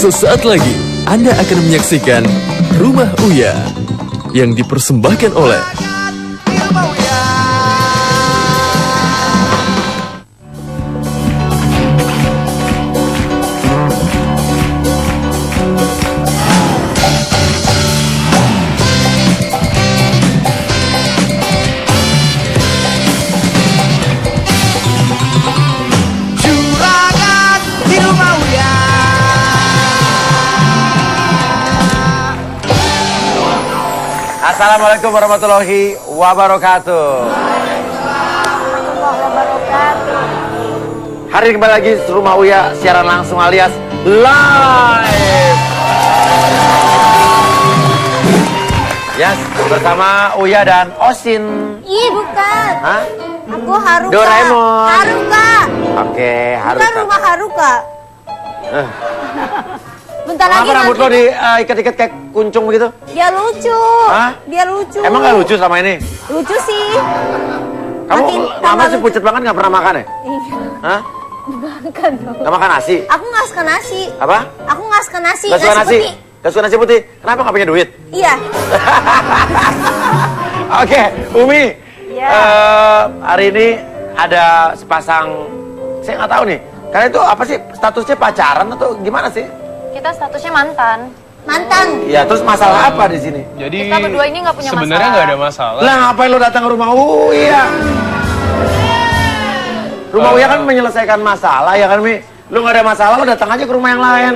Sesaat lagi Anda akan menyaksikan Rumah Uya yang dipersembahkan oleh Assalamualaikum warahmatullahi wabarakatuh. Hari ini kembali lagi Rumah Uya siaran langsung alias live. Yes, bersama Uya dan Osin. Ih, bukan. Hah? Aku Haruka. Doraemon. Haruka. Oke, Haruka. Bukan rumah Haruka. Bentar lagi Kenapa rambut lo nanti. diikat-ikat kayak kuncung begitu? Dia lucu. Hah? Dia lucu. Emang gak lucu sama ini? Lucu sih. Kamu Makin lama tambah sih lucu. pucet banget gak pernah makan ya? Iya. Hah? Makan dong. Gak makan nasi? Aku nggak suka nasi. Apa? Aku nggak suka nasi. Gak suka nasi? putih. Gak suka nasi putih? Kenapa gak punya duit? Iya. Oke, Umi. Iya. Hari ini ada sepasang, saya nggak tahu nih. Kalian itu apa sih statusnya pacaran atau gimana sih? Kita statusnya mantan. Mantan. Ya terus masalah apa di sini? Jadi Kita berdua ini nggak punya sebenarnya masalah. nggak ada masalah. Lah ngapain lo datang ke rumah Uya? Rumah Uya kan menyelesaikan masalah ya kan Mi? Lo nggak ada masalah lo datang aja ke rumah yang lain.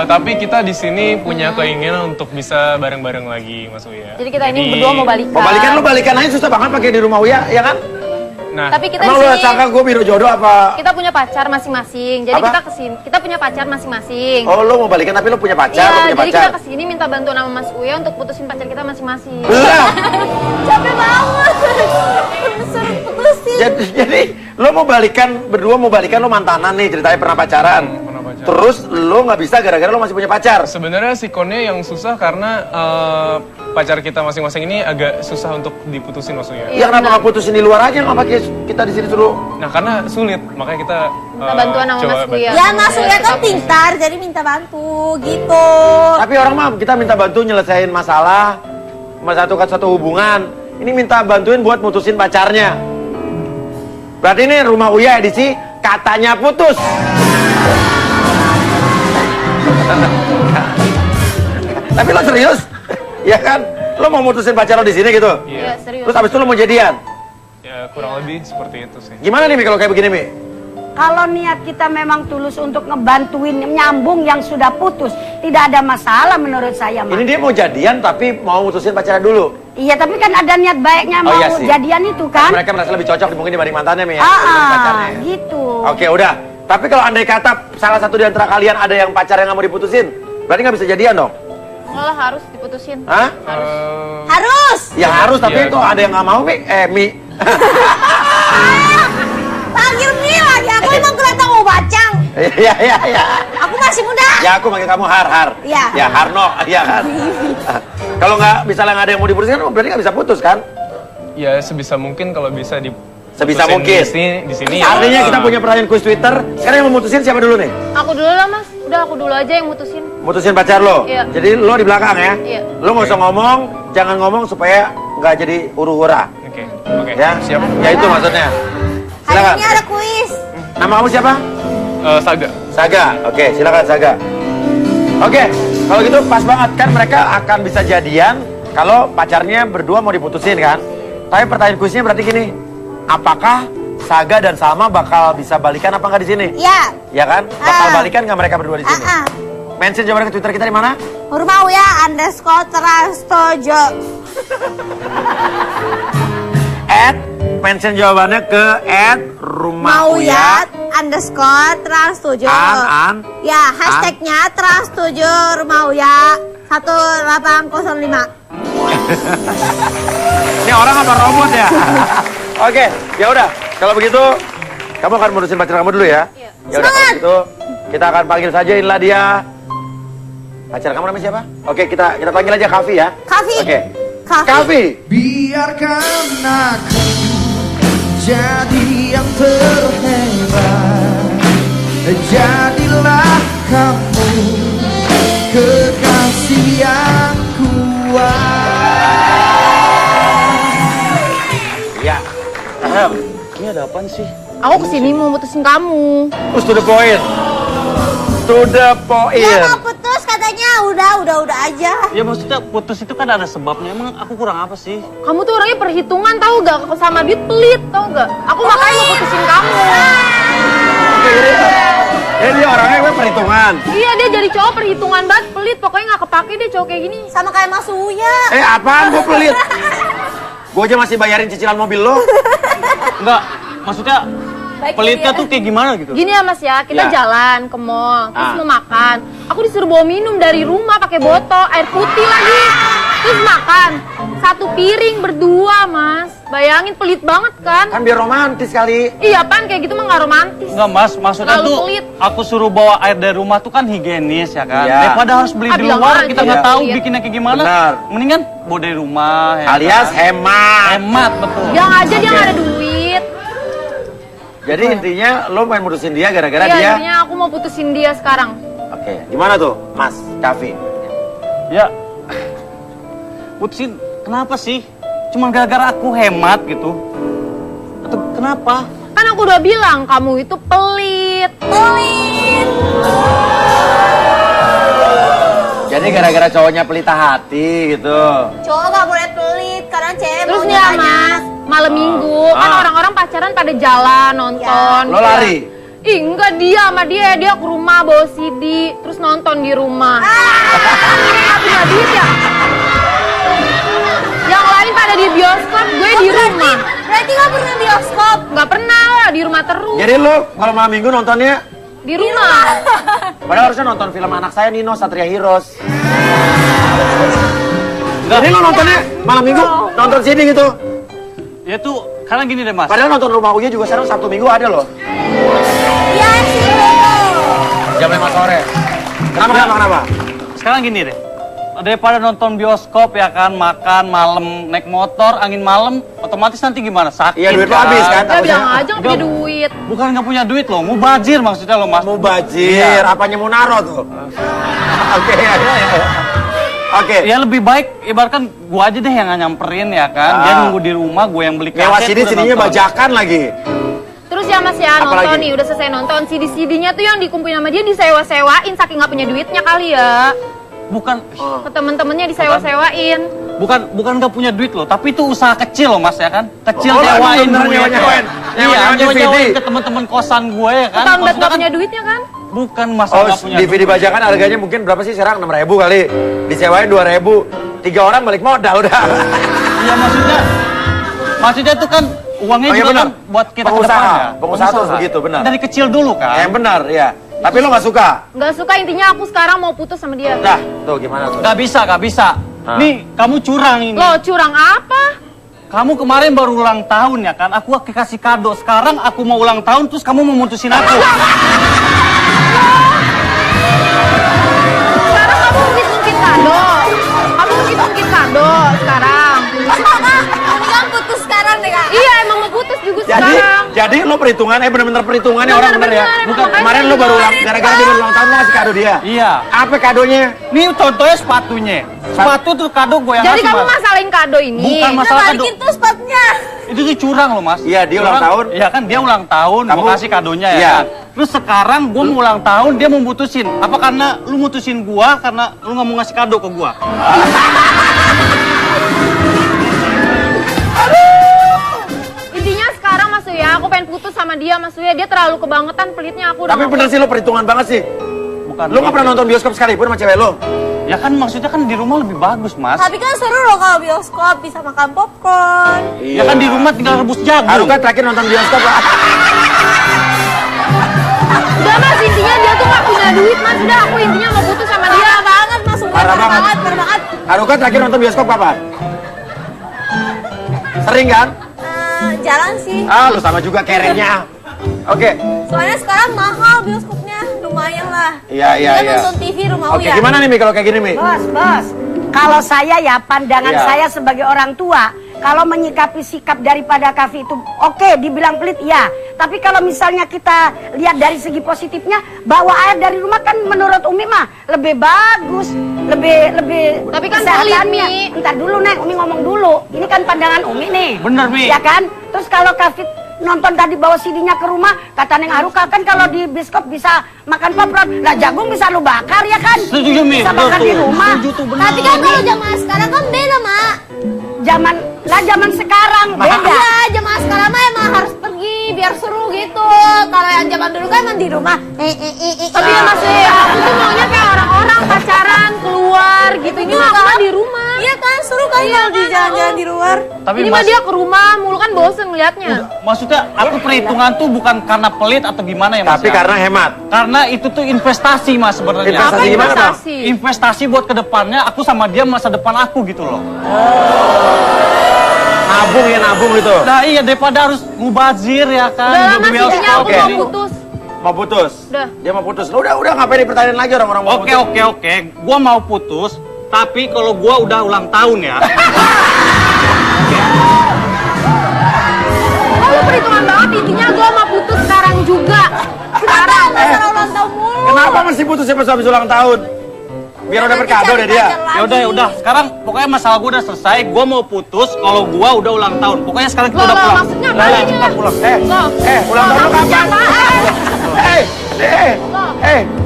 Tapi kita di sini punya keinginan untuk bisa bareng-bareng lagi, Mas Uya. Jadi kita ini berdua mau balikan. Mau balikan lo balikan aja susah banget pakai di rumah Uya ya kan? Nah, Tapi kita Emang di lo sini sangka gue biro jodoh apa? kita punya pacar masing-masing. Jadi Apa? kita kesini, kita punya pacar masing-masing. Oh lo mau balikan tapi lo punya pacar, lo Iya, punya jadi pacar. kita kesini minta bantuan sama Mas Uya untuk putusin pacar kita masing-masing. Lah, Capek banget. Suruh putusin. jadi lo mau balikan berdua mau balikan lo mantanan nih ceritanya pernah pacaran. pernah pacaran. Terus lo nggak bisa gara-gara lo masih punya pacar. sebenarnya sikonnya yang susah karena pacar kita masing-masing ini agak susah untuk diputusin, Mas Uya. Ya kenapa nggak putusin di luar aja nggak pakai kita di sini suruh? Nah, karena sulit, makanya kita Minta bantuan sama coba Mas Uya. bantu. Ya Mas Uya kan pintar, jadi minta bantu gitu. Tapi orang mah kita minta bantu nyelesain masalah, satu satu hubungan. Ini minta bantuin buat mutusin pacarnya. Berarti ini rumah Uya edisi katanya putus. Tapi lo serius? Ya kan? Lo mau mutusin pacar lo di sini gitu? Iya, serius. Terus abis itu lo mau jadian? Ya, kurang lebih seperti itu sih. Gimana nih Mi kalau kayak begini Mi? Kalau niat kita memang tulus untuk ngebantuin nyambung yang sudah putus, tidak ada masalah menurut saya, Mas. Ini dia mau jadian tapi mau mutusin pacarnya dulu. Iya, tapi kan ada niat baiknya mau iya sih. jadian itu kan? Mereka merasa lebih cocok mungkin dibanding mantannya Mi ya? Ah, dibanding pacarnya ya? gitu. Oke udah. Tapi kalau andai kata salah satu di antara kalian ada yang pacar yang nggak mau diputusin, berarti nggak bisa jadian dong? Enggak lah, harus diputusin. Hah? Harus. Ya harus, tapi Iya. itu ada yang nggak mau Mi. Mi. Panggil Mi lagi. Aku emang kelihatan mau bacang. Iya iya iya. Aku masih muda. Ya aku manggil kamu Har. Iya. Ya Harno, iya kan. Kalau nggak misalnya nggak ada yang mau diputusin, berarti nggak bisa putus kan? Ya, sebisa mungkin kalau bisa Sebisa putusin mungkin. di sini ya. Artinya kita punya pertanyaan kuis Twitter. Sekarang yang mau mutusin siapa dulu nih? Aku dulu lah, Mas. Udah aku dulu aja yang mutusin. Mutusin pacar lo. Iya. Jadi lo di belakang ya. Iya. Lo nggak usah ngomong, jangan ngomong supaya nggak jadi huru-hura. Oke, oke. Ya, Siap. Ya itu maksudnya. Hari Silakan. ini ada kuis. Nama kamu siapa? Saga. Saga. Oke, silakan Saga. Oke, kalau gitu pas banget kan mereka akan bisa jadian kalau pacarnya berdua mau diputusin kan. Tapi pertanyaan kuisnya berarti gini, apakah Saga dan Salma bakal bisa balikan apa nggak di sini? Ya. Ya kan? Bakal balikan nggak mereka berdua di sini? Mention jawabannya ke Twitter kita di mana? Rumah Uya _Transtojo. Mention jawabannya ke @rumahuyat. _Trans7. An. Ya, hashtagnya Trans7 Rumah Uya 1805. Ini orang apa robot ya? Oke, ya udah. Kalau begitu, kamu akan mutusin pacar kamu dulu ya. Iya. Ya udah kalau gitu, kita akan panggil saja inilah dia. Pacar kamu namanya siapa? Oke, kita panggil aja Kavi ya. Kavi. Oke. Kavi. Kavi. Biarkan aku jadi yang terhebat. Jadilah kamu Ini ada apaan sih? Aku kesini mau mutusin kamu. Push to the point. To the point. Dia mau putus katanya, udah aja. Ya maksudnya putus itu kan ada sebabnya. Emang aku kurang apa sih? Kamu tuh orangnya perhitungan tahu gak? Sama duit pelit tahu gak? Aku makanya mau putusin kamu. Jadi dia orangnya gue perhitungan. Iya dia jadi cowok perhitungan banget pelit. Pokoknya nggak kepake deh cowok kayak gini. Sama kayak Mas Uya. Apaan gue pelit? Gue aja masih bayarin cicilan mobil lo. Enggak, maksudnya pelitnya tuh kayak gimana gitu? Gini ya Mas ya, kita Ya. jalan ke mall, terus mau makan. Aku disuruh bawa minum dari rumah pakai botol, air putih lagi. Terus makan, satu piring berdua Mas. Bayangin pelit banget kan? Kan biar romantis kali. Iya pan kayak gitu mah nggak romantis. Enggak mas, maksudnya Terlalu tuh pelit. aku suruh bawa air dari rumah tuh kan higienis ya kan. Iya. Daripada harus beli di bilang luar, aja. kita nggak Iya. tahu Iya. bikinnya kayak gimana. Benar. Mendingan bawa dari rumah ya Alias kan? hemat. Hemat betul. Bilang aja dia nggak ada duit. Jadi intinya lo main mutusin dia gara-gara Iya dia. intinya aku mau putusin dia sekarang. Oke, gimana tuh, Mas Kavi? Ya, putusin kenapa sih? Cuma gara-gara aku hemat gitu? Atau kenapa? Kan aku udah bilang kamu itu pelit. Jadi gara-gara cowoknya pelita hati gitu. Cowok gak boleh pelit karena cewek Terus nih maunya ya banyak. Mas, malam minggu kan Ah. orang-orang pacaran pada jalan nonton. Lo lari? Ih enggak dia sama dia ke rumah bawa CD terus nonton di rumah. Nggak punya duit ya? Yang lain pada di bioskop, gue di rumah. Berarti gak pernah bioskop. Nggak pernah lah di rumah terus. Jadi lo kalau malam minggu nontonnya, Di rumah. padahal harusnya nonton film anak saya Nino Satria Heroes. Enggak. Jadi lo nontonnya malam minggu nonton sini gitu. Ya tuh, karena gini deh mas. Padahal nonton Rumah Uya juga sekarang Sabtu Minggu ada loh. Iya sih betul. Jam 5 sore. Kenapa? Sekarang gini deh. Daripada nonton bioskop ya kan, makan malam, naik motor, angin malam, otomatis nanti gimana? Sakit. Iya, duit lo habis kan? Ya bilang aja nggak punya Nggak. duit. Bukan nggak punya duit loh, mubazir maksudnya lo mas. Mubazir, apanya mau naro tuh? Oke. Oke. Ya lebih baik ibaratkan gua aja deh yang nyamperin ya kan. Dia nunggu di rumah, gue yang beli Nyewa kaset. sini-sininya udah nonton. bajakan lagi. Terus ya Mas ya Apalagi? nonton nih udah selesai nonton CD-CD-nya tuh yang dikumpulin sama dia disewa-sewain saking nggak punya duitnya kali ya. Bukan Ke temen-temennya disewa-sewain. bukan nggak punya duit loh, tapi itu usaha kecil loh mas ya kan. Kecil Oh, nyewain bener, dulu ya kan. nyewain. Iya, Nyewain nyewain DVD. ke teman-teman kosan gue ya kan. Tahun Maksudnya nggak kan punya duitnya kan? bukan masalah Oh, nggak punya DVD duit. bajakan harganya mungkin berapa sih sekarang? 6.000 kali. Disewain 2.000. 3 orang balik modal udah. Iya maksudnya itu kan uangnya Oh, iya juga benar. kan buat kita ke Pengusaha. depannya. Pengusaha tuh begitu, benar. Dari kecil dulu kan. Yang benar, ya. Tapi lo gak suka? Nggak suka intinya aku sekarang mau putus sama dia. Nah, tuh gimana tuh? Gak bisa. Ah. Nih, kamu curang ini. Lo curang apa? Kamu kemarin baru ulang tahun ya kan? Aku kasih kado. Sekarang aku mau ulang tahun, terus kamu mau mutusin aku. Sekarang kamu mungkin kado. Kamu mungkin kado sekarang. Kan putus sekarang deh kak. Iya emang mau putus juga Jadi, sekarang. jadi lo perhitungan, bener-bener perhitungannya orang bener ya? Bener-bener, Bukan, makanya kemarin lo baru ulang, gara-gara dia baru ulang tahun lo ngasih kado dia? Iya. Apa kadonya? Nih contohnya sepatunya. Sepatu tuh kado gue yang Jadi ngasih, kamu Mas. masalahin kado ini. Bukan Nah, masalah kado. balikin tuh sepatunya. Itu tuh curang loh mas. Iya, dia ulang tahun. Iya kan dia ulang tahun, Kamu- gue kasih kadonya ya Iya. kan. Terus sekarang gue mau ulang tahun, dia mau mutusin. Apa karena lu mutusin gua karena lu nggak mau ngasih kado ke gua? Intinya sekarang Mas Uya, aku pengen putus sama dia Mas Uya. Dia terlalu kebangetan pelitnya aku udah. Tapi nggak bener sih lo perhitungan banget sih. Bukan. Lo gak pernah nonton bioskop sekalipun sama cewek lo? Ya kan maksudnya kan di rumah lebih bagus mas. Tapi kan seru loh kalau bioskop bisa makan popcorn. Ya kan di rumah tinggal rebus jagung. Haru kan terakhir nonton bioskop lah. Udah Mas, intinya dia tuh gak punya duit Mas. Udah aku intinya mau putus sama dia. Parah banget mas, Uya, Parah banget. parah banget. Haru kan terakhir nonton bioskop kapan? Sering kan? Jalan sih. Ah, lo sama juga kerennya. Oke. Soalnya sekarang mahal bioskopnya, lumayan lah. Iya, iya, Kita iya. nonton TV Rumah Oke, Uya. gimana nih Mi kalau kayak gini Mi? Bos. Kalau saya ya pandangan Iya. saya sebagai orang tua, kalau menyikapi sikap daripada Kavi itu oke, dibilang pelit ya. Tapi kalau misalnya kita lihat dari segi positifnya, bawa air dari rumah kan menurut Umi mah lebih bagus, lebih Tapi kan kesehatannya. pelit, Mi. Entar dulu Neng, Umi ngomong dulu. Ini kan pandangan Umi nih. Bener, Mi. Ya kan? Terus kalau Kavi nonton tadi bawa CD-nya ke rumah, kata Neng Aruka kan kalau di bioskop bisa makan popcorn. Lah jagung bisa lu bakar ya kan? Setuju, Mi. Bisa bakar di rumah. Setuju tuh, bener. Tapi kan kalau zaman sekarang kan beda, Mak. Zaman sekarang beda. Iya, zaman sekarang mah emang harus pergi biar seru gitu. Kalau yang zaman dulu kan emang di rumah. Tapi ya Mas, aku tuh maunya kayak orang-orang pacaran, keluar gitu. Ini mah aku mah di rumah. Iya kan, seru kan kalau di jalan-jalan di luar. Tapi Ini mah dia ke rumah mulu kan bosen ngeliatnya. maksudnya aku perhitungan tuh bukan karena pelit atau gimana ya Mas? Tapi ya? karena hemat. Karena itu tuh investasi Mas sebenarnya. Investasi Apa gimana, Bang? investasi? Investasi buat kedepannya aku sama dia masa depan aku gitu loh. Nabung gitu. Nah iya daripada harus mubazir ya kan. Udah lama di sih, bioskop. aku Oke. mau putus. Mau putus? Udah. Dia mau putus. Udah ngapain dipertanyain lagi orang-orang mau Oke putus? oke. Gua mau putus, tapi kalau gua udah ulang tahun ya. Oh, lu perhitungan banget, intinya gue mau putus sekarang juga. Sekarang. Masalah ulang tahun mulu. Kenapa mesti putus pas habis ulang tahun? Biar udah berkado deh dia. Ya udah. Sekarang pokoknya masalah gua udah selesai. Gua mau putus kalau gua udah ulang tahun. Pokoknya sekarang kita udah Loh, pulang. maksudnya Lah, apaan? kita pulang. Loh. Ulang tahun lu Maksudnya kapan? apaan?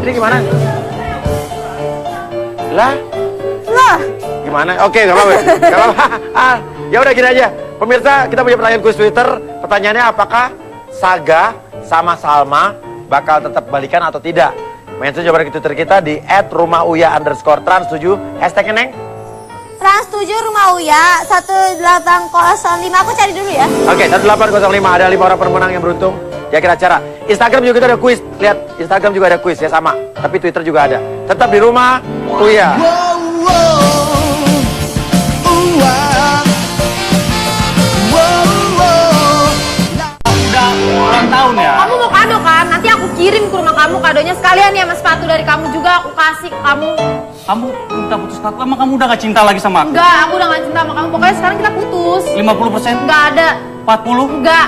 Ini gimana? Lah? Gimana? Oke, nggak apa-apa. Nggak apa-apa. Ya udah gini aja. Pemirsa, kita punya pertanyaan kuis Twitter. Pertanyaannya apakah Saga sama Salma bakal tetap balikan atau tidak? Mention jawaban ke Twitter kita di @rumah_uya_trans7. Hashtagnya Neng. Trans 7 Rumah Uya 1805. Aku cari dulu ya. Oke, 1805. Ada 5 orang pemenang yang beruntung. Ya kira acara. Instagram juga kita ada kuis. Lihat, Instagram juga ada kuis ya sama. Tapi Twitter juga ada. Tetap di Rumah Uya. Udah ulang tahun ya. Kamu mau kado kan? Nanti aku kirim ke rumah kamu kadonya sekalian ya, mas sepatu dari kamu juga aku kasih ke kamu. Kamu minta putus aku, emang kamu udah gak cinta lagi sama aku? Enggak, aku udah gak cinta sama kamu. Pokoknya sekarang kita putus. 50%? Enggak ada. 40? Enggak.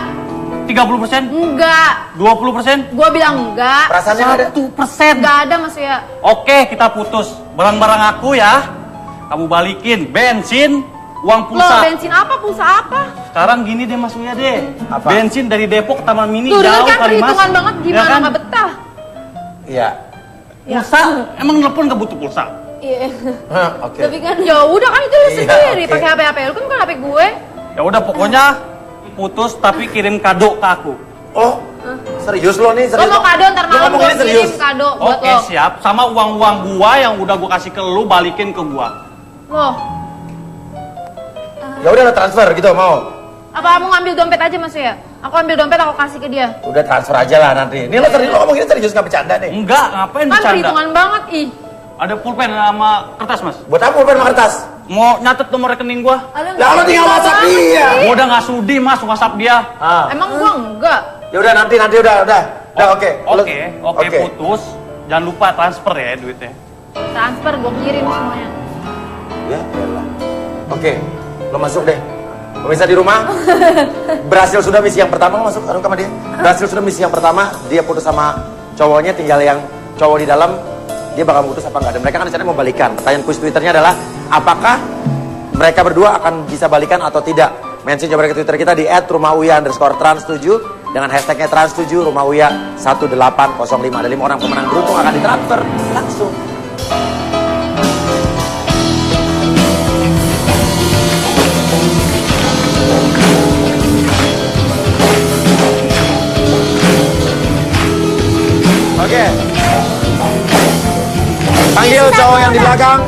30%? Enggak. 20%? Gua bilang enggak. Perasaannya ada. 1%? Enggak ada mas ya. Oke, kita putus. Barang-barang aku ya, kamu balikin. Bensin, uang Loh, pulsa. bensin apa? Pulsa apa? Sekarang gini deh Mas Uya deh. Apa? Bensin dari Depok ke Taman Mini Tuh, jauh kan kali Mas. perhitungan banget gimana Ya kan? nggak betah. Iya. Pulsa, emang nelpon gak butuh pulsa? Iya. Oke. Tapi kan ya udah kan itu lu sendiri oke. pakai HP lu kan bukan HP gue. Ya udah pokoknya putus tapi kirim kado ke aku. Oh, serius lo nih? Lo Serius mau kado ntar Lo malam ngomong gue ini serius? kirim kado buat Oke lo. siap, sama uang-uang gua yang udah gua kasih ke lu balikin ke gua. Loh, Ya udah lo transfer gitu mau? apa kamu ngambil dompet aja mas ya? Aku ambil dompet aku kasih ke dia. Udah transfer aja lah nanti. Ini lo serius, lo ngomong ini serius nggak bercanda nih? Enggak, ngapain Kan bercanda? perhitungan banget ih. Ada pulpen sama kertas Mas. Buat apa pulpen sama kertas? Mau nyatet nomor rekening gua? Lah lo tinggal WhatsApp dia. Gua udah nggak sudi Mas WhatsApp dia. Emang gua enggak. Ya udah nanti udah. Udah oke. Lo- Oke, putus. Jangan lupa transfer ya duitnya. Transfer gua kirim semuanya. Ya, elah. Oke, lo masuk deh. Pemirsa di rumah, berhasil sudah misi yang pertama, lo masuk sama dia. Berhasil sudah misi yang pertama, dia putus sama cowoknya, tinggal yang cowok di dalam, dia bakal putus apa enggak. Dan mereka kan rencananya mau balikan. Pertanyaan kuis Twitternya adalah, apakah mereka berdua akan bisa balikan atau tidak? Mention jawaban ke Twitter kita di @rumah_uya_trans7 dengan hashtagnya trans7 rumah_uya 1805. Ada 5 orang pemenang beruntung akan ditransfer langsung. Oke. Panggil cowok yang di belakang.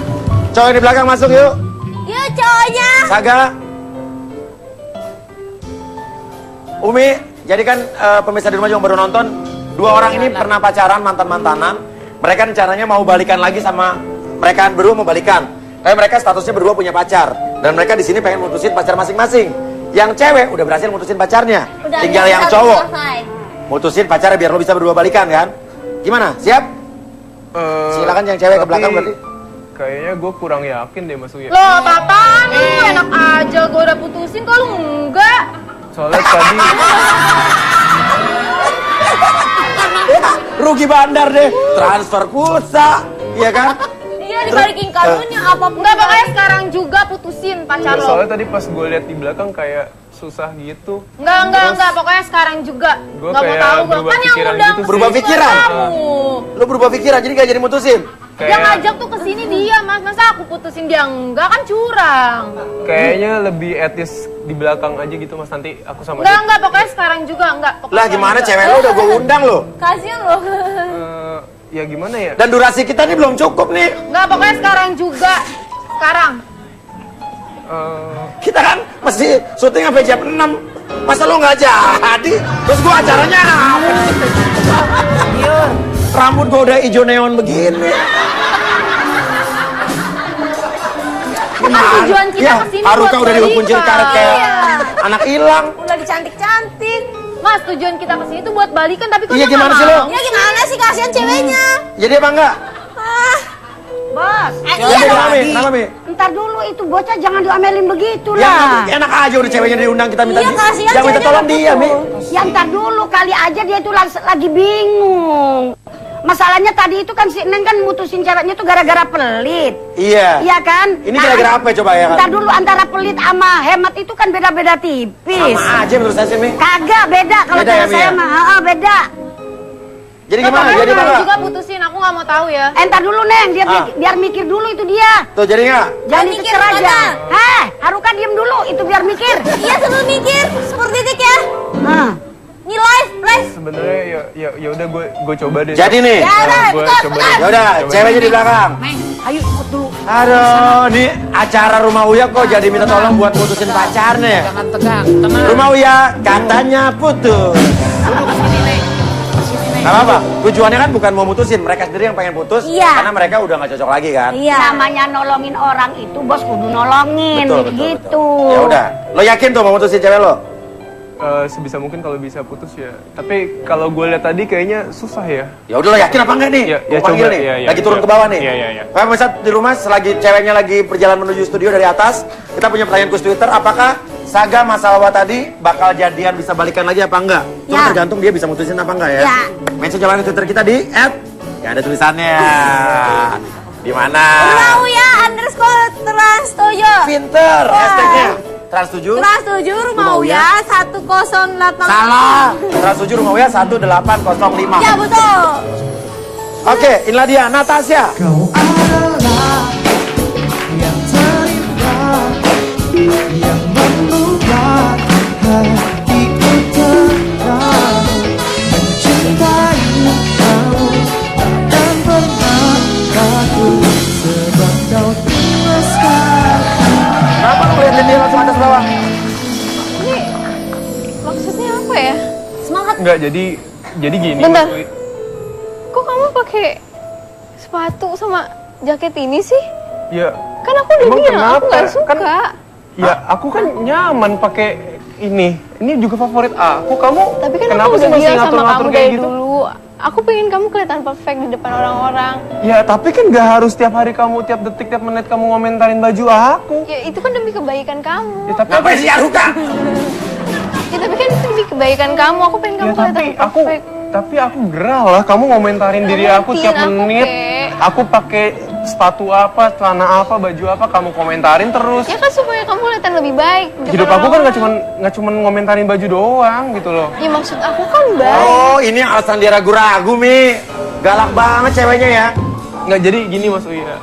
Cowok yang di belakang masuk yuk. Yuk cowoknya. Saga. Umi, jadi kan pemirsa di rumah juga baru nonton. 2 orang ini pernah pacaran, mantan-mantanan. Mereka rencananya mau balikan lagi sama mereka berdua mau balikan. Tapi mereka statusnya berdua punya pacar. Dan mereka di sini pengen mutusin pacar masing-masing. Yang cewek udah berhasil mutusin pacarnya. Udah, Tinggal yang satu cowok selesai. mutusin pacarnya biar lo bisa berdua balikan kan? Gimana? Siap? Silakan yang cewek ke belakang berarti. Kayaknya gue kurang yakin deh Mas Uya. Loh, apa-apaan lu? Enak aja gua udah putusin kok lu enggak. Soalnya tadi Rugi bandar deh. Transfer pulsa, iya kan? Iya dibalikin kadonya apapun. Enggak, pokoknya sekarang juga putusin pacar lo. soalnya tadi pas gue lihat di belakang kayak susah gitu. Enggak, pokoknya sekarang juga. Gua Enggak mau kayak tahu, berubah kan yang pikiran undang gitu sih. Berubah pikiran? kamu. Lu berubah pikiran jadi gak jadi mutusin? Dia ngajak tuh kesini dia, Mas. Masa aku putusin dia enggak, kan curang. Kayaknya lebih etis di belakang aja gitu Mas, nanti aku sama dia. Enggak, pokoknya sekarang juga enggak. Pokoknya Lah sekarang gimana juga. cewek lu udah gue undang lo. Kasian loh. Ya gimana ya? Dan durasi kita ini belum cukup nih. Enggak, pokoknya sekarang juga. Sekarang. Kita kan mesti syuting sampai jam 6. Masa lu nggak jadi? Terus gua acaranya apa? Rambut gua udah hijau neon begini. Kan tujuan kita Ya, kesini Haruka buat udah dihukum balikan. jerit-karet kayak Iya. anak hilang. Udah dicantik-cantik. Mas, tujuan kita kesini tuh buat balikan, tapi kok Iya, dia gimana nggak sih lo? mau? Ya gimana sih, kasihan ceweknya. Jadi apa enggak? Bos, Jadi kenapa, Mi? Kenapa, Mi? ntar dulu itu bocah jangan diomelin begitu Ya lah. enak aja udah ceweknya diundang kita minta. Iya, kasihan Jangan minta ceweknya tolong dia, Mi. Ya ntar dulu kali aja dia itu lagi bingung. Masalahnya tadi itu kan si Neng kan mutusin ceweknya tuh gara-gara pelit. Iya. Iya kan? Ini gara-gara apa coba ya kan? Ntar dulu antara pelit sama hemat itu kan beda-beda tipis. Sama aja menurut saya sih, Mi. Kagak beda kalau Beda ya, cara Mi, saya ya? mah. Beda. Jadi Nggak, gimana? pokoknya Jadi harus apa? juga putusin, aku nggak mau tahu ya. Ntar dulu Neng, dia biar mikir dulu itu dia. Tuh jadi nggak? Jangan Mikir diteker aja. mana? Heh, Haruka diem dulu, itu biar mikir. Iya, sambil mikir. Seperti Dik ya. Nah. Ini live. Sebenarnya ya udah gue coba deh. Jadi nih. Ya udah, Gue ikut, coba ikut. deh. Ya udah, ceweknya di belakang. Ayo ikut dulu. Aduh, nih acara Rumah Uya kok jadi minta tolong buat putusin pacarnya. Jangan tegang, tenang. Rumah Uya katanya putus. Gak apa-apa, tujuannya kan bukan mau mutusin, mereka sendiri yang pengen putus. Iya. Karena mereka udah gak cocok lagi kan. Iya. Namanya nolongin orang itu bos kudu nolongin Betul. gitu. Ya udah, lo yakin tuh mau mutusin cewek lo? Sebisa mungkin kalau bisa putus ya. Tapi kalau gue lihat tadi kayaknya susah ya. Ya udah lo yakin apa enggak nih? Ya, Gua panggil coba. nih. Iya, iya, lagi turun iya. ke bawah nih. Iya. Pak pemirsa di rumah selagi ceweknya lagi berjalan menuju studio dari atas, kita punya pertanyaan khusus Twitter, apakah Saga Mas Salwa tadi bakal jadian bisa balikan lagi apa enggak? Cuma Ya. tergantung dia bisa mutusin apa enggak ya. Ya. Mention jalan Twitter kita di @, ya ada tulisannya. Di mana? Mau ya _Trans7. Pinter, hashtagnya Trans7. Trans7 Rumah Uya 108. Salah. Trans7 Rumah Uya 1805. Ya betul. Oke, inilah dia Natasha. Kau adalah yang terindah, yang membuat hatiku tenang, mencintai kau dan pernah takut sebab kau tulus. Kenapa lu liatin dia langsung atas bawah? Ini maksudnya apa ya? Semangat. Enggak, jadi gini. Bentar. Mas Wi. Kok kamu pakai sepatu sama jaket ini sih? Ya. Kan aku udah Emang bilang aku kenapa? nggak suka. Ya, aku kan nyaman pakai ini. Ini juga favorit aku. Kamu Tapi kan kenapa aku sih udah masih bilang sama ngatur-ngatur kamu kayak dari gitu? dulu. Aku pengen kamu kelihatan perfect di depan orang-orang. Ya, tapi kan gak harus tiap hari kamu, tiap detik, tiap menit kamu ngomentarin baju aku. Ya itu kan demi kebaikan kamu. Ya, tapi Ngapain sih Haruka? Ya tapi kan itu demi kebaikan kamu. Aku pengen kamu Ya, kelihatan perfect. tapi aku gerah lah kamu ngomentarin diri aku ngertiin tiap aku, menit. Kek. Aku pakai sepatu apa, celana apa, baju apa, kamu komentarin terus. Ya kan supaya kamu kelihatan lebih baik. di Hidup depan aku kan orang-orang. nggak cuman ngomentarin baju doang gitu loh. Ya maksud aku kan baik. Oh, ini alasan dia ragu-ragu, Mi. Galak banget ceweknya ya. Nggak, jadi gini Mas Uya,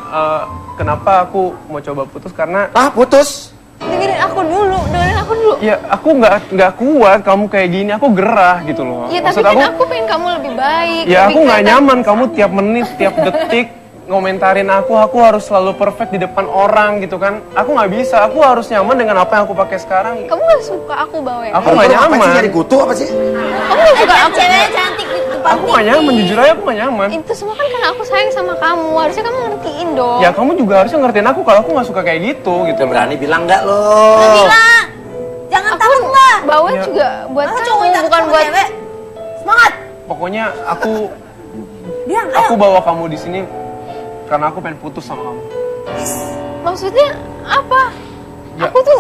kenapa aku mau coba putus karena Ah, putus. Dengerin aku dulu, dengerin aku dulu. ya aku nggak kuat kamu kayak gini, aku gerah gitu loh. Ya tapi kan aku pengen kamu lebih baik. ya lebih aku nggak kelihatan- nyaman kamu tiap menit, tiap detik ngomentarin aku harus selalu perfect di depan orang gitu kan. Aku nggak bisa, aku harus nyaman dengan apa yang aku pakai sekarang. Kamu gak suka aku bawa ya? Aku nggak Apa sih nyaman. jadi kutu apa sih? Kamu gak suka aku? Ceweknya cantik di depan Aku nggak nyaman, jujur aja aku nggak nyaman. Itu semua kan karena aku sayang sama kamu. Harusnya kamu ngertiin dong. Ya kamu juga harusnya ngertiin aku kalau aku nggak suka kayak gitu gitu. Udah berani bilang enggak lo? Bilang. Jangan Aku takut lah. bawa Ya. juga buat Aku kamu, cowok yang bukan takut buat cewek. Semangat. Pokoknya aku Dia aku bawa kamu di sini karena aku pengen putus sama kamu. Maksudnya apa? Ya, Aku tuh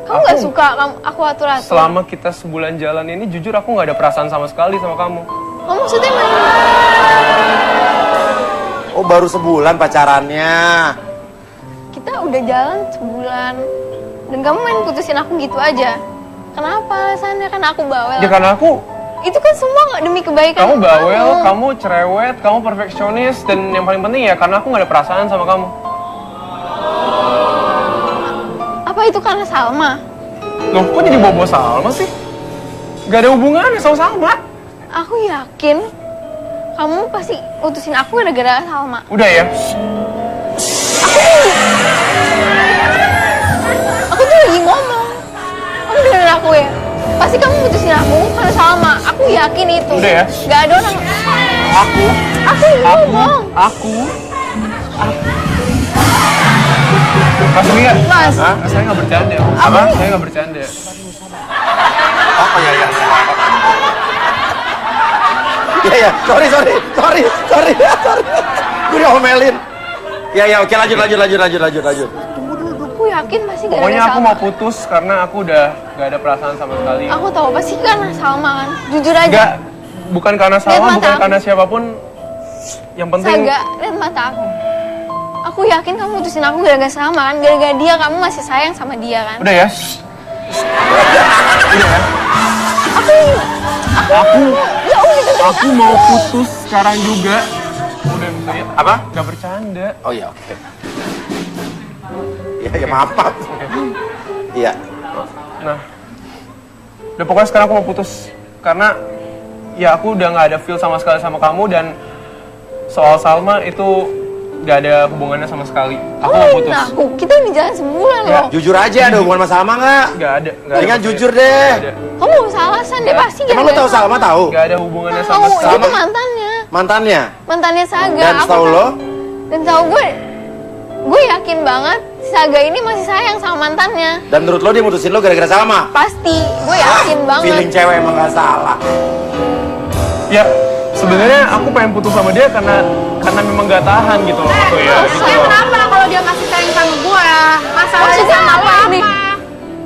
kamu nggak aku- suka aku atur-atur. Selama kita sebulan jalan ini, jujur aku nggak ada perasaan sama sekali sama kamu. Oh, maksudnya main. Oh, baru sebulan pacarannya. Kita udah jalan sebulan dan kamu main putusin aku gitu aja. Kenapa alasannya? Kan aku bawel. Ya karena aku, Itu kan semua nggak demi kebaikan kamu bawel, kamu cerewet, kamu perfeksionis, dan yang paling penting ya karena aku nggak ada perasaan sama kamu. Apa itu karena Salma? Loh, kok jadi bobo Salma sih? Gak ada hubungannya sama Salma. Aku yakin kamu pasti utusin aku gara-gara Salma. Udah ya. Aku tuh lagi ngomong. Kamu dengerin aku ya? Pasti kamu putusin aku karena Salma. Aku yakin itu. Udah ya. Gak ada orang. Aku ngomong. Aku. Mas Mia, Mas. saya nggak bercanda. Apa? Saya nggak bercanda. Oh ya. Ya, sorry. Gue diomelin. Ya, oke, lanjut. Aku yakin pasti gara-gara Pokoknya aku Salma. mau putus karena aku udah nggak ada perasaan sama sekali. Aku tahu pasti karena Salma kan. Jujur aja. Enggak, bukan karena Lihat Salma, mata bukan aku. karena siapapun. Yang penting. Saga, lihat mata aku. Aku yakin kamu putusin aku gara-gara Salma kan. Gara-gara dia kamu masih sayang sama dia kan. Udah ya. Udah ya. Aku mau putus sekarang juga. Udah bisa ya? Apa? Gak bercanda. Oh ya, oke. Ya, maaf. Iya. Nah, udah pokoknya sekarang aku mau putus karena ya aku udah nggak ada feel sama sekali sama kamu dan soal Salma itu nggak ada hubungannya sama sekali. Aku mau putus. Nah, kita udah jalan sebulan loh. Jujur aja, ada hubungan sama Salma nggak? Nggak ada. Dengan jujur deh. Nggak ada. Kamu gak usah alasan deh, pasti Emang lu tahu Salma tahu? Nggak ada hubungannya Tahu, sama itu sekali. mantannya. Mantannya? Mantannya Saga. Dan Aku setahu tahu. lo? Dan tahu gue yakin banget Saga ini masih sayang sama mantannya. Dan menurut lo dia mutusin lo gara-gara Salma? Pasti, gue yakin banget. Feeling cewek emang gak salah. Ya, sebenarnya aku pengen putus sama dia karena memang nggak tahan gitu loh. Tuh ya. Gitu Saya loh. kenapa kalau dia masih sayang sama gue? Masalahnya sama apa ini?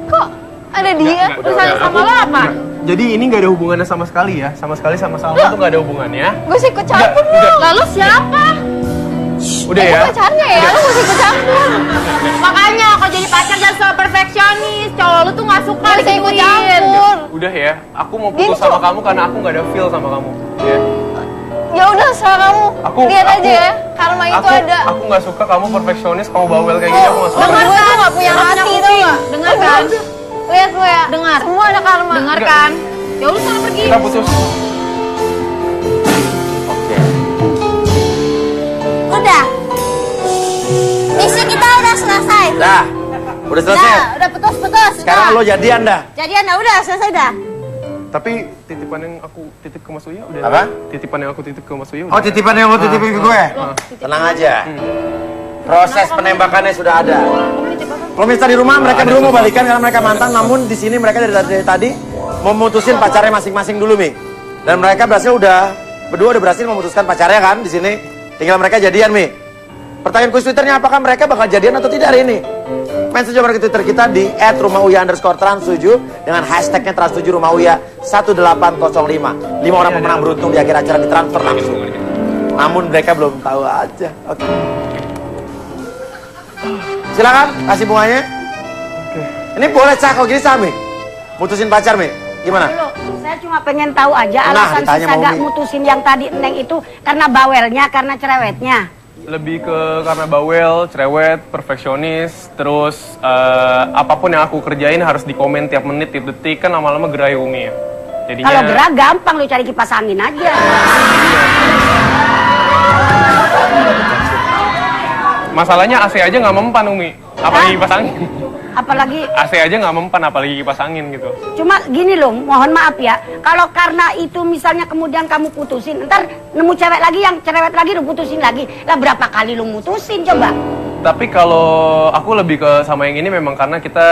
Kok ada dia? Nggak, Terus sayang nggak, sama aku- lo apa? nggak. Jadi ini nggak ada hubungannya sama sekali ya, sama sekali sama Salma tuh nggak ada hubungannya. Gue sih ikut campur Nggak, lo. Lalu siapa? Udah ya. Gue pacarnya ya, lo gak usah ikut campur. Makanya kalau jadi pacar jangan soal perfeksionis. Cowok lu tuh nggak suka Gak usah ikut campur. Udah ya, aku mau putus Gitu. sama kamu karena aku nggak ada feel sama kamu. Ya. Ya udah, serah kamu. Lihat aja ya, karma itu ada. Aku nggak suka kamu perfeksionis, kamu bawel kayak gini, aku nggak suka. Dengar gue tuh gak punya hati tau gak? Dengar kan? Lihat lo ya, Dengar. semua ada karma. Dengar kan? Ya udah sana pergi. Kita putus. Oke. Udah. Misi kita udah selesai. Dah. Udah selesai? Udah putus. Sekarang lo jadian dah. Jadian udah selesai dah. Tapi titipan yang aku titip ke Mas Uya udah. Apa? Titipan yang aku titip ke Mas Uya udah. Oh, titipan yang lo titipin ke gue? Tenang aja. Proses penembakannya sudah ada. Kalau misalnya di rumah mereka berdua mau balikan karena mereka mantan, namun di sini mereka dari tadi memutusin pacarnya masing-masing dulu, Mi. Dan mereka berdua udah berhasil memutuskan pacarnya kan di sini. Tinggal mereka jadian, Mi. Pertanyaan kuis Twitternya, apakah mereka bakal jadian atau tidak hari ini? Main saja ke Twitter kita di @rumahUya_trans7 dengan hashtagnya trans7rumahUya1805. 5 orang pemenang beruntung di akhir acara ditransfer langsung. Namun mereka belum tahu aja. Oke. Silakan kasih bunganya. Ini boleh cah kalau gini Sami. Mutusin pacar, Mi. Gimana? Saya cuma pengen tahu aja Nah, alasan si ditanya Saga mau Mi. mutusin yang tadi Neng itu karena bawelnya, karena cerewetnya. Lebih ke karena bawel, cerewet, perfeksionis, terus apapun yang aku kerjain harus dikomen tiap menit, tiap detik, kan lama-lama gerai Umi ya. Jadinya Kalau gerah gampang lu cari kipas angin aja. masalahnya AC aja nggak mempan Umi, apalagi kipas angin. Apalagi AC aja nggak mempan, apalagi kipas angin gitu. cuma gini loh, mohon maaf ya. Kalau karena itu misalnya kemudian kamu putusin, ntar nemu cewek lagi yang cerewet lagi lu putusin lagi. Lah berapa kali lu mutusin coba? Tapi kalau aku lebih ke sama yang ini memang karena kita,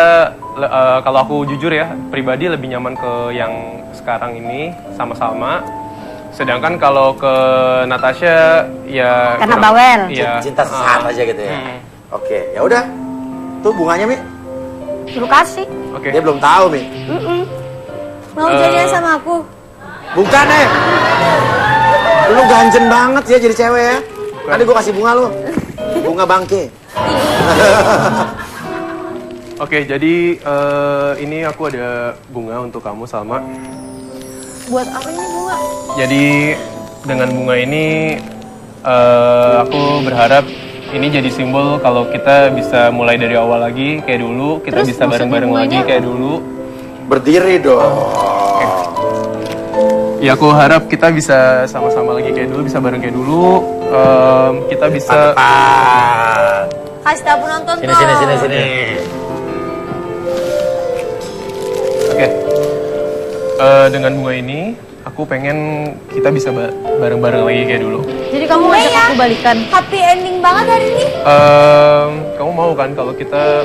kalau aku jujur ya, pribadi lebih nyaman ke yang sekarang ini sama-sama. Sedangkan kalau ke Natasha ya Karena kurang- bawel. Iya. Cinta sesaat aja gitu ya. Oke, ya udah. Tuh bunganya, Mi. Suruh kasih. Oke. Dia belum tahu, Mi. Mau jadian sama aku? Bukan, Lu ganjen banget ya jadi cewek ya. Nanti gue kasih bunga lu. Bunga bangke. Oke, jadi ini aku ada bunga untuk kamu, Salma. Buat apa ini bunga? Jadi dengan bunga ini aku berharap ini jadi simbol kalau kita bisa mulai dari awal lagi kayak dulu, kita Terus bisa bareng-bareng lagi bunganya? kayak dulu. Berdiri dong. Ya aku harap kita bisa sama-sama lagi kayak dulu, bisa bareng kayak dulu. Kita bisa. Kasih tahu penonton Sini, tuh. sini. Oke. Dengan bunga ini, aku pengen kita bisa bareng-bareng lagi kayak dulu. Jadi kamu ngajak aku balikan? Happy ending banget hari ini. Kamu mau kan kalau kita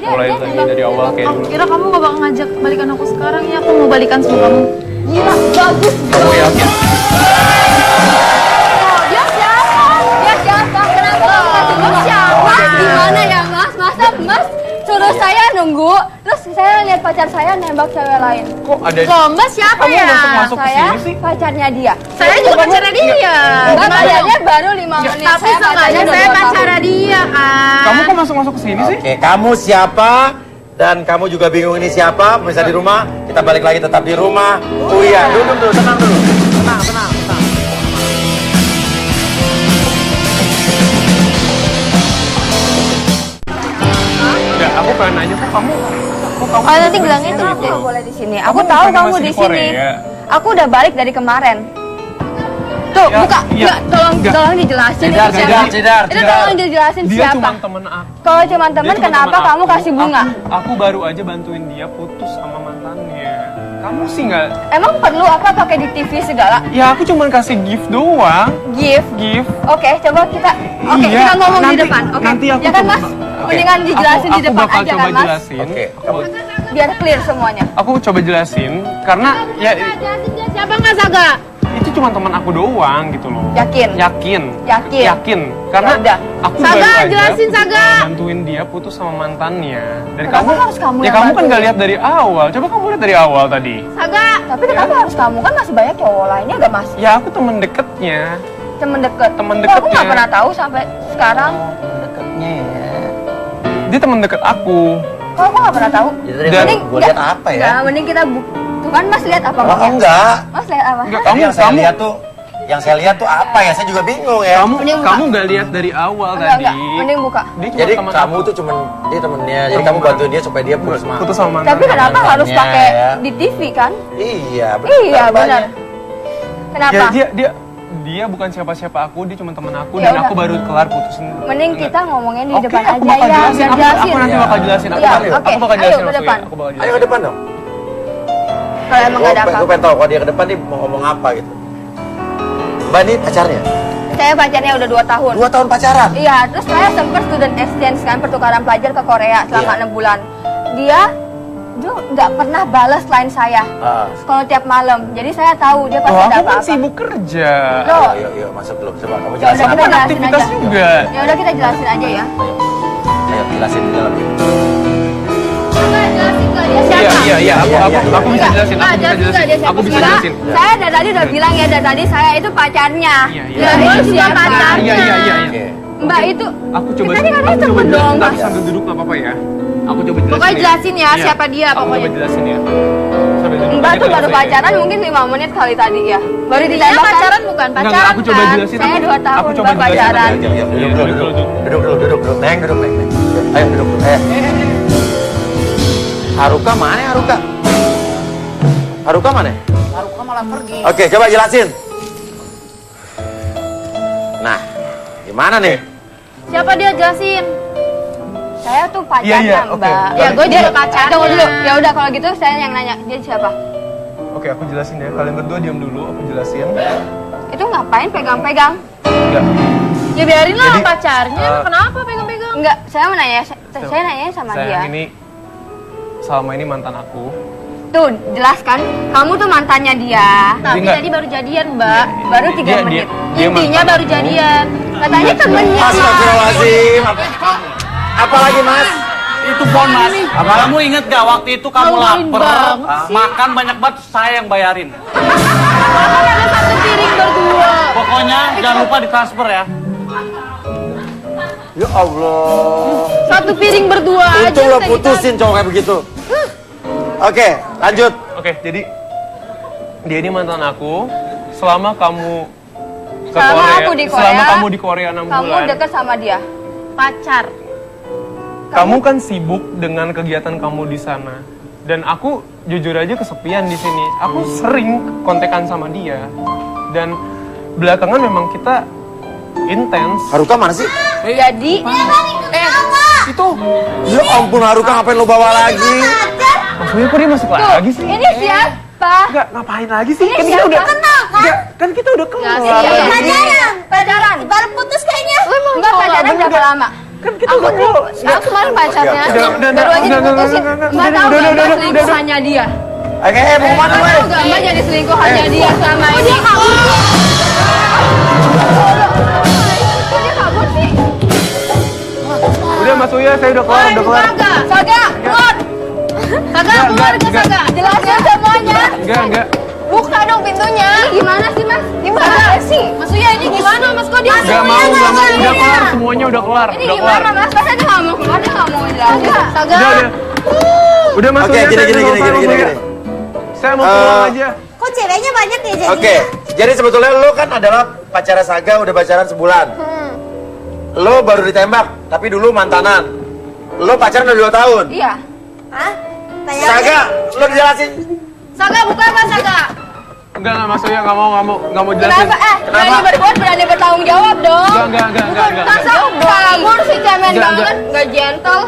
mulai lagi dari awal kayak Aku dulu? kira kamu gak bakal ngajak balikan aku sekarang ya. Aku mau balikan sama kamu. Gila, bagus. Kamu yakin? Dia siapa? Dia siapa? Kenapa kamu ngasih tahu siapa? Mas, gimana ya Mas? Masa Mas suruh saya nunggu, terus saya lihat pacar saya nembak cewek lain. Kok ada? Loh, Mbak siapa Kamu ya? masuk ke Saya sini sih? pacarnya dia. Saya juga pacarnya dia. Mbak pacarnya baru 5 menit. Tapi seenggaknya saya pacarnya dia kan. Kamu kok masuk-masuk ke sini sih? Oke, kamu siapa? Dan kamu juga bingung ini siapa? Bisa di rumah? Kita balik lagi tetap di rumah. Oh iya, duduk dulu, tenang dulu. Tenang. Ya, aku pengen nanya kok kamu. Oh, nanti bilangnya tuh nggak boleh di sini. Aku tahu bukannya kamu masih di di sini. Korea? Aku udah balik dari kemarin. Tuh, Ya, buka. iya. Nggak, tolong dijelasin itu siapa. Cedar. Itu tolong dijelasin Dia siapa. cuma temen aku. Kalau cuma teman, Dia cuma kenapa temen kamu aku. kasih bunga? Aku baru aja bantuin dia putus sama mantannya. Kamu sih nggak? Emang perlu apa pakai di TV segala? Ya aku cuma kasih gift doang. Gift. Gift. Oke, coba kita. Oke, Iya, kita ngomong di nanti- depan. Oke. nanti aku Ya kan, coba- Mas? Oke. Mendingan dijelasin di depan bakal aja coba kan, Mas? jelasin. Oke, Biar clear semuanya. Aku coba jelasin karena ya Siapa nggak Saga? itu cuma teman aku doang gitu loh. Yakin? Yakin. Yakin? Yakin. Karena Ya udah. aku Saga, baru aja jelasin, Saga. bantuin dia putus sama mantannya. Dan Kenapa kamu harus kamu ya yang kamu kan bantuin? nggak lihat dari awal. Coba kamu lihat dari awal tadi. Saga. Tapi kenapa harus kamu? Kan masih banyak cowok lainnya gak, Mas? Ya aku temen deketnya. Temen deket. Temen Kok aku deketnya. gak pernah tahu sampai sekarang. Deketnya ya. Dia temen deket aku. Kok aku gak pernah tahu? Jadi Dan- gue lihat apa ya? Nah, mending kita tuh kan Mas lihat apa? Oh, Mas? enggak. Mas lihat apa? Enggak, Tadi yang saya kamu lihat tuh, apa ya? Saya juga bingung ya. Mending buka. kamu nggak lihat dari awal Enggak, tadi. enggak. Mending buka. Dia cuma Jadi teman kamu aku. tuh cuman dia temennya. Jadi kamu bantuin dia supaya dia putus sama. putus sama mantan. Tapi kenapa mantannya harus pakai ya. di TV kan? Iya, Iya, benar. banyak. Kenapa? Ya, dia bukan siapa-siapa aku, dia cuma teman aku Ya dan udah. aku baru kelar putusin. Mending Enggak. kita ngomongnya di Oke, depan aku aja bakal ya, jelasin. biar Aku jelasin. nanti bakal jelasin. Aku, Iya, bakal- oke. aku bakal Ayo, jelasin ke langsung depan. ya. Aku bakal Ayo jelasin. ke depan dong. Kalau emang gak ada Gue apa-apa. pengen tahu kalau dia ke depan nih mau ngomong apa gitu. Mbak ini pacarnya? Saya pacarnya udah 2 tahun. 2 tahun pacaran? Iya, terus saya sempat student exchange kan, pertukaran pelajar ke Korea selama Iya. 6 bulan. Dia nggak pernah balas line saya kalau tiap malam. Jadi saya tahu dia pasti Oh, ada aku kan apa-apa. sibuk kerja. Loh, Ayo, masuk dulu. Coba kamu ya udah jelasin. kita Aku kan jelasin aktivitas aja. juga. Ya udah kita jelasin aja ya. Ayo, jelasin di dalam. Jelasin nggak dia siapa? Iya, aku Iya, aku bisa Enggak, jelasin, aku bisa jelasin nggak dia jelasin. siapa? Aku bisa Enggak, jelasin. Saya dari tadi udah bilang ya, dari tadi saya itu pacarnya. Iya, iya. Ya, itu juga siapa? pacarnya. Iya. Oke. Mbak itu Aku coba Kita kan aku temen coba dong, jelasin Mas. sambil duduk nggak apa-apa ya. Aku coba jelasin. Pokoknya jelasin ya, Iya. siapa dia Aku coba pokoknya. jelasin ya. Sambil duduk Mbak aja tuh kali baru saya. pacaran mungkin 5 menit kali tadi ya. Baru Dia ditembak kan? pacaran bukan? Enggak, Pacaran aku coba kan? jelasin. Saya 2 tahun Aku coba Mbak jelasin. pacaran. Diam, duduk. Neng, duduk. Ayo, duduk. Haruka mana Haruka? Haruka mana? Haruka malah pergi. Oke, coba jelasin. Nah, gimana nih? Siapa dia jelasin? Saya tuh Iya, pacarnya, oke. Mbak. Ya, gue juga pacarnya. Tunggu dulu. Ya udah kalau gitu saya yang nanya, dia siapa? Oke, aku jelasin ya. Kalian berdua diam dulu, aku jelasin. Itu ngapain pegang-pegang? Enggak. Ya biarin lah Jadi, pacarnya. Kenapa pegang-pegang? Enggak, saya mau nanya, saya nanya sama dia. Sayang, ini Salma ini mantan aku. Tuh, jelaskan. Kamu tuh mantannya dia. Tapi nggak- tadi baru jadian, Mbak. Baru 3 Dia- menit. dia Intinya mantan baru aku. jadian. Katanya temennya. Astagfirullahaladzim. Apalagi Mas? Itu Bon Mas. Kamu inget gak waktu itu kamu Ngawain lapar, banget sih. makan banyak banget, saya yang bayarin. Kan ada satu piring berdua. Pokoknya jangan lupa ditransfer ya. Ya Allah. Satu piring berdua aja. Itu lo bisa putusin cowok kayak begitu. Oke, lanjut. Oke, jadi dia ini mantan aku. Selama kamu ke Selama Korea, aku di Korea, selama kamu di Korea 6 Kamu bulan, deket sama dia. Pacar. kamu kan sibuk dengan kegiatan kamu di sana. Dan aku jujur aja kesepian di sini. Aku sering kontekan sama dia. Dan belakangan memang kita intens. Haruka mana sih? Jadi, Itu Ya ampun Haruka, ngapain lo bawa lagi? maksudnya kok dia masuk lagi sih? ini siapa? Enggak, ngapain lagi sih? Ini Kan kita siapa? udah Kenal, Enggak, kan kita udah keluar. Pacaran. Baru putus kayaknya. Enggak pacaran berapa lama? Kan kita udah keluar. Aku kemarin pacarnya. Udah, Baru aja enggak, diputusin. Mbak tahu udah, nggak udah, Mbak selingkuhannya dia? Oke, mau kemana Mbak weh? tahu nggak Mbak jadi selingkuhannya dia selama ini? Dia kabur. Kok dia kabur sih? Udah Mas Uya, saya udah keluar, udah keluar. Saga, keluar. Saga, keluar ke Saga. Jelasin semuanya. Enggak. Buka dong pintunya. Ini gimana sih Mas? Gimana sih? Mas Uya ini gimana Mas? Kok dia Enggak mau, udah keluar, semuanya udah keluar. Ini Udah keluar. gimana Mas? Masa dia nggak mau keluar? Dia nggak mau jelasin. Saga. Udah. Udah Mas Oke, Uya, gini, saya gini, udah gini, keluar, gini, Mas Uya. gini. Saya mau pulang aja. Kok ceweknya banyak ya jadinya? Oke, jadi sebetulnya lo kan adalah pacara Saga, udah pacaran sebulan. Lo baru ditembak, tapi dulu mantanan. Lo pacaran udah 2 tahun. Iya. Hah? Saga, lo dijelasin. Saga buka Mas Saga. Enggak, Mas Uya, nggak mau jelasin. Kenapa? Berani berbuat, berani bertanggung jawab dong. Enggak. Masa kabur sih cemen Enggak, banget, nggak gentle.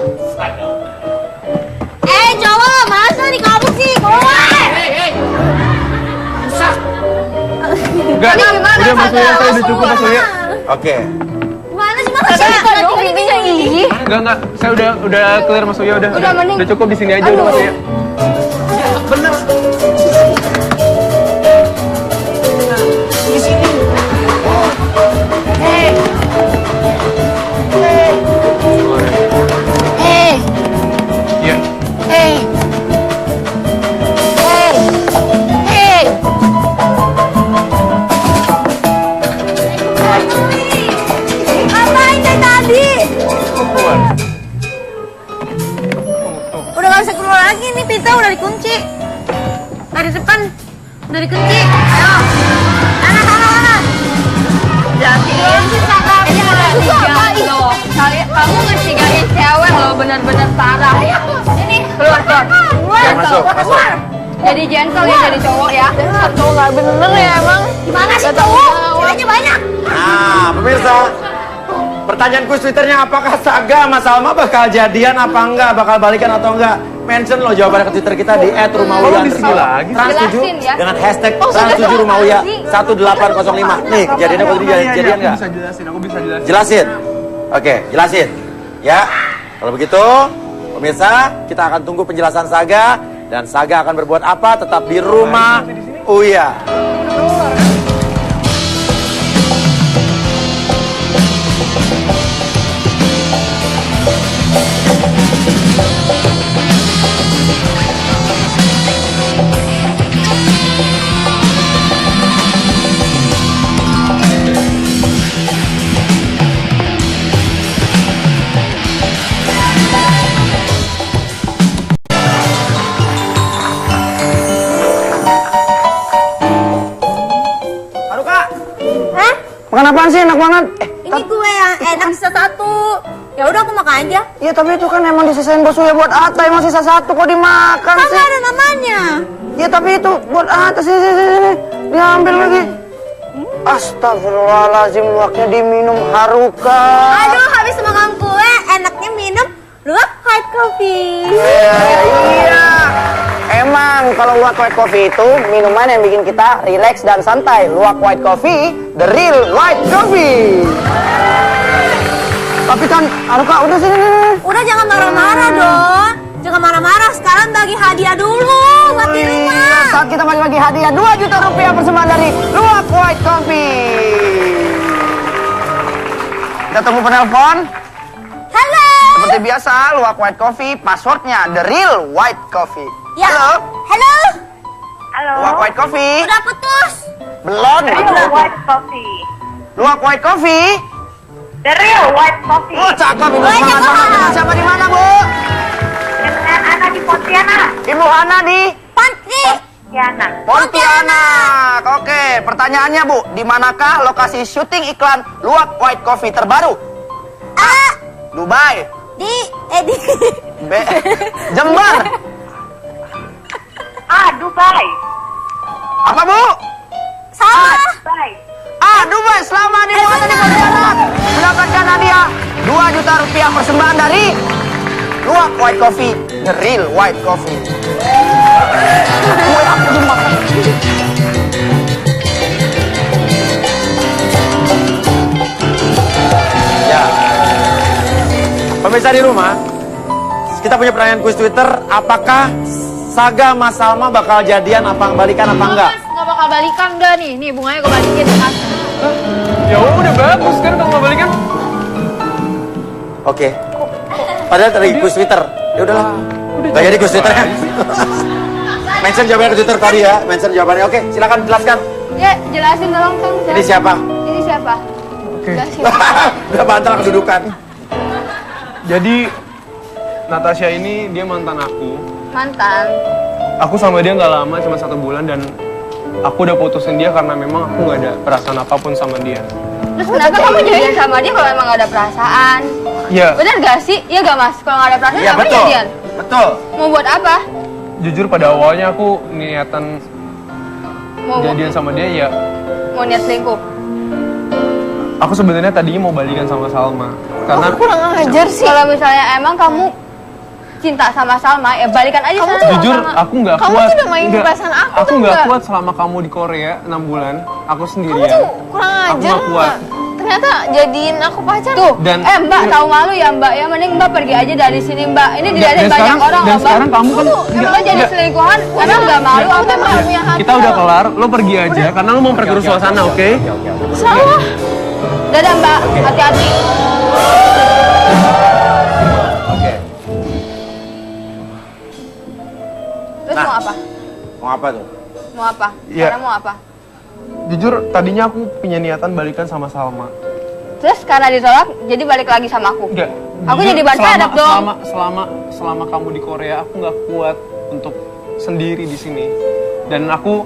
Cowok, masa nih kamu sih? Keluar! Enggak, Ini gimana, udah Mas Saga? Uya, saya udah cukup Mas Uya. Oke. Gimana sih Mas? Saga buka dong pintunya ini. Enggak, saya udah clear Mas Uya, Udah, mending. udah cukup di sini aja udah Mas Uya. Iya. Ngapain dari tadi? Kok keluar? Udah gak bisa keluar lagi nih, pintu udah dikunci. Dari depan udah dikunci. Ayo. Sana. Jelasin sih Saga, kalian kamu ngecigain cewek lo bener-bener parah. Ini keluar. Oke, masuk. Jadi gentle ya, jadi cowok ya. Dasar cowok nggak bener ya emang. Gimana sih cowok? Ceweknya banyak. Nah, pemirsa. Pertanyaan kuis Twitternya, apakah Saga sama Salma bakal jadian apa enggak? Bakal balikan atau enggak? Mention lo jawabannya ke Twitter kita di @rumauya_. Oh, di sini lagi sih? Trans7 Jelasin ya. dengan hashtag Saga Trans7 tuh Rumauya apa sih? 1805. Nih, kejadiannya kok Iya, jadian enggak? aku bisa jelasin. Jelasin. Oke, jelasin. Ya. Kalau begitu, pemirsa, kita akan tunggu penjelasan Saga dan Saga akan berbuat apa tetap di rumah Uya. Haruka, Hah? Makan apaan sih enak banget? Ini kue yang enak sisa satu. Ya udah aku makan aja. Iya tapi itu kan emang disisain bos Uya buat Atta, emang sisa 1 kok dimakan Kan sih? nggak ada namanya. Ya tapi itu buat Atta, sini. Diambil lagi. Astagfirullahaladzim, luaknya diminum Haruka. Aduh, habis makan kue, enaknya minum luwak white coffee. Iya. Emang kalau luwak white coffee itu minuman yang bikin kita rileks dan santai. Luwak white coffee, the real white coffee. Tapi kan, Haruka udah sini. Udah jangan marah-marah dong. Jangan marah-marah, sekarang bagi hadiah dulu buat di rumah. Saat kita bagi-bagi hadiah 2 juta rupiah persembahan dari Luwak White Coffee. Kita tunggu penelpon. Halo. Seperti biasa, Luwak White Coffee, passwordnya the real white coffee. Ya. Halo, Halo. Luwak White Coffee. Udah putus. Belum. White coffee. Luwak White Coffee. The real white coffee. Oh, cakep. Ibu semangat banget. Dengan siapa di mana, Bu? Dengan Ana di Pontianak. Ibu Ana di Pontianak. Oke, pertanyaannya, Bu. Di manakah lokasi syuting iklan Luwak White Coffee terbaru? A. Dubai. Di B. Jember. Dubai. Apa, Bu? salah. Dubai. Dubai. Selamat Ibu Ana di Pontianak. Mendapatkan hadiah 2 juta rupiah persembahan dari Luwak White Coffee. The real white coffee. Kue aku dimakan. Ya. Pemirsa di rumah, kita punya pertanyaan kuis Twitter. Apakah Saga Mas Salma bakal jadian apa balikan apa enggak? Mas, nggak bakal balikan udah nih. Nih bunganya gue balikin kan. Ya udah bagus kan kalau mau balikan. Oke. Padahal tadi kuis Twitter. Ya udahlah. Gak jadi kuis Twitter ya. Mention jawabannya ke Twitter tadi ya. Mention jawabannya. Oke, silakan jelaskan. Ya, jelasin tolong Kang. Ini siapa? Ini siapa? Oke. Jelasin. Udah bantal kedudukan. Jadi Natasha ini dia mantan aku. Mantan. Aku sama dia nggak lama, cuma 1 bulan dan aku udah putusin dia karena memang aku nggak ada perasaan apapun sama dia. Terus kenapa kamu jadian sama dia kalau emang gak ada perasaan? Iya. Bener gak sih? Iya gak Mas? Kalau gak ada perasaan Iya kenapa betul. jadian? Betul. Mau buat apa? Jujur pada awalnya aku niatan Mau jadian sama dia ya. mau niat selingkuh? Aku sebenarnya tadinya mau balikan sama Salma karena Kurang ajar sih. Kalau misalnya emang kamu cinta sama Salma, ya balikan aja sana. jujur aku nggak kuat. Kamu tuh udah mainin Nggak, perasaan aku Aku tau nggak nggak? kuat selama kamu di Korea 6 bulan. Aku sendirian. Kamu tuh kurang Aku ajar. nggak kuat. Ternyata jadiin aku pacar. Tuh, Dan- Mbak tahu malu ya Mbak, ya mending Mbak pergi aja dari sini Mbak. Ini dilihatin banyak orang dan loh Mbak. sekarang kamu kan Emang lo jadi selingkuhan, emang gak malu apa Mbak? punya hati. kita udah kelar, lo pergi aja karena lo mau perkeruh suasana, oke? Salah. Dadah Mbak, hati-hati. Oke. Terus Nah. mau apa? Mau apa tuh? Mau apa? Iya. Sekarang mau apa? Jujur tadinya aku punya niatan balikan sama Salma. Terus karena ditolak, jadi balik lagi sama aku. Enggak. Aku jujur, jadi ban serep dong. Selama kamu di Korea aku nggak kuat untuk sendiri di sini. Dan aku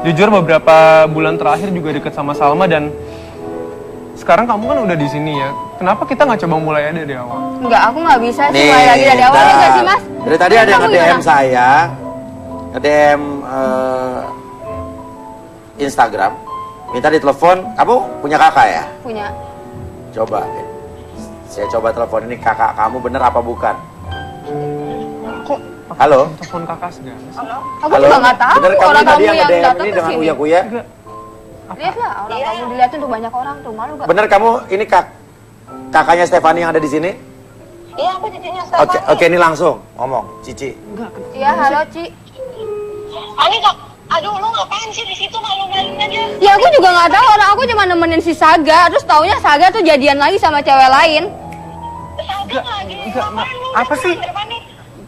jujur beberapa bulan terakhir juga deket sama Salma dan sekarang kamu kan udah di sini ya. Kenapa kita nggak coba mulai aja dari awal? Enggak, aku nggak bisa sih mulai lagi dari awal ya nggak sih Mas? Dari tadi ada yang Kamu nge-DM gimana? saya, nge-DM Instagram, minta ditelepon. Kamu punya kakak ya? Punya. Coba. Saya coba telepon ini kakak kamu bener apa bukan? Halo? Telepon kakak segala. Aku juga nggak tahu Bener kamu orang tadi kamu yang yang nge-DM datang ini ke dengan sini. Uya Kuya? Lihatlah orang kamu dilihatin tuh banyak orang tuh, malu gak? Bener kamu ini kakaknya Stefani yang ada di sini? Iya, aku cucunya Oke, ini langsung ngomong, Cici. Iya, halo Ci. Ani kak, aduh lu ngapain sih di situ malu-maluin aja? Ya aku juga nggak tahu, orang aku cuma nemenin si Saga, terus taunya Saga tuh jadian lagi sama cewek lain. Saga lagi. Ngapain lu? Apa sih? Depannya.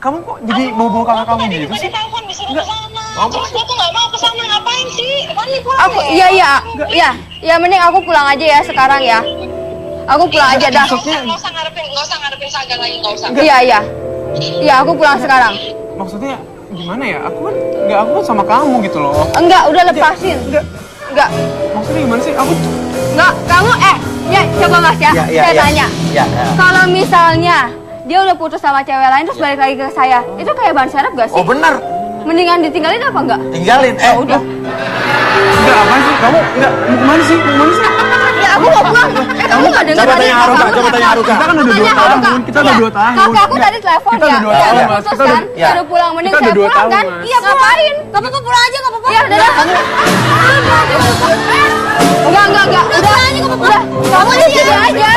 Kamu kok jadi bawa-bawa kakak kamu Tadi gitu juga sih? ditelepon disuruh ke sana. Terus gua tuh nggak mau ke sana, ngapain sih? Depannya pulang Aku, ya. iya, mending aku pulang aja ya sekarang ya. Aku pulang aja dah. Nggak usah ngarepin Saga lagi, nggak usah. Iya, aku pulang sekarang. Maksudnya gimana ya? Aku kan sama kamu gitu loh. Enggak, udah lepasin. Enggak, Maksudnya gimana sih? Aku kamu ya coba Mas ya, saya tanya. Ya. Kalau misalnya dia udah putus sama cewek lain terus balik lagi ke saya, itu kayak ban serep gak sih? Oh bener, Mendingan ditinggalin apa enggak? tinggalin. Udah. enggak apa sih? Kamu enggak mau kemana sih? Mau kemana sih? Ya aku mau pulang. Kamu nggak dengar Coba tadi? tanya Haruka, coba tanya Haruka. Kita kan udah 2 tahun. Kita udah 2 tahun. Kakak aku tadi telepon Kita ya. udah 2 tahun, Udah Mas. putus Kita udah- kan? ya. Udah pulang, mending Kita saya udah 2 pulang tahun, kan? Mas. Iya, ngapain? Gak apa-apa pulang aja, gak apa-apa. Iya, dadah. Enggak. Udah. Kamu di sini aja.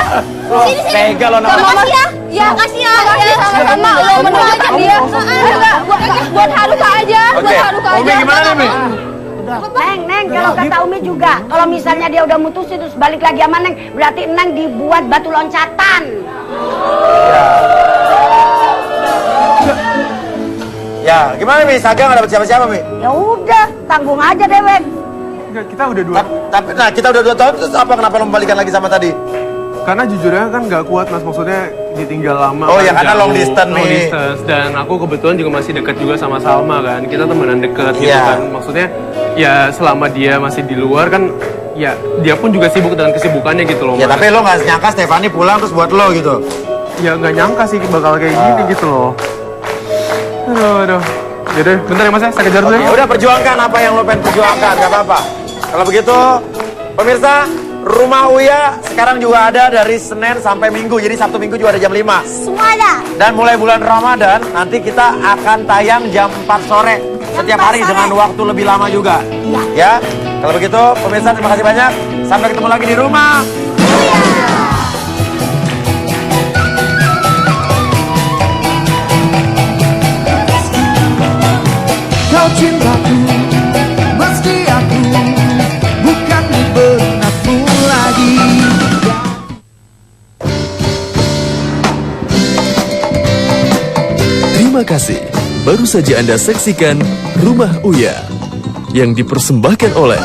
Sini. Tega lo namanya. Makasih ya. Ya, makasih ya. Sama-sama. Lo menurut aja dia. Enggak, buat Haruka aja. Buat Oke. Haruka aja. Umi gimana nih, Mi? Neng, kalau kata Umi juga, kalau misalnya dia udah mutusin terus balik lagi sama Neng, berarti Neng dibuat batu loncatan. Ya, gimana Mi? Saga nggak dapet siapa-siapa Mi? Ya udah, tanggung aja dewek. Enggak, kita udah 2 Tapi, nah kita udah 2 tahun, terus apa? Kenapa lo balikan lagi sama tadi? Karena jujurnya kan nggak kuat mas, maksudnya ditinggal lama. Oh kan, ya karena jauh, long distance long nih. distance. Dan aku kebetulan juga masih dekat juga sama Salma kan, kita temenan dekat gitu Iya. kan. Maksudnya ya selama dia masih di luar kan, ya dia pun juga sibuk dengan kesibukannya gitu loh. Ya Mas. tapi lo nggak nyangka Stefani pulang terus buat lo gitu. Ya nggak nyangka sih bakal kayak gini gitu loh. Aduh. Yaudah, bentar ya mas ya, saya kejar dulu Ya ya. udah perjuangkan apa yang lo pengen perjuangkan, gak apa-apa. Kalau begitu, pemirsa, Rumah Uya sekarang juga ada dari Senin sampai Minggu. Jadi Sabtu Minggu juga ada jam 5. Semua ada. Dan mulai bulan Ramadan, nanti kita akan tayang jam 4 sore. Setiap 4 hari sore. dengan waktu lebih lama juga. Ya, kalau begitu, pemirsa terima kasih banyak. Sampai ketemu lagi di Rumah Kau cintaku, meski aku bukan benakmu lagi. Terima kasih. Baru saja Anda saksikan Rumah Uya yang dipersembahkan oleh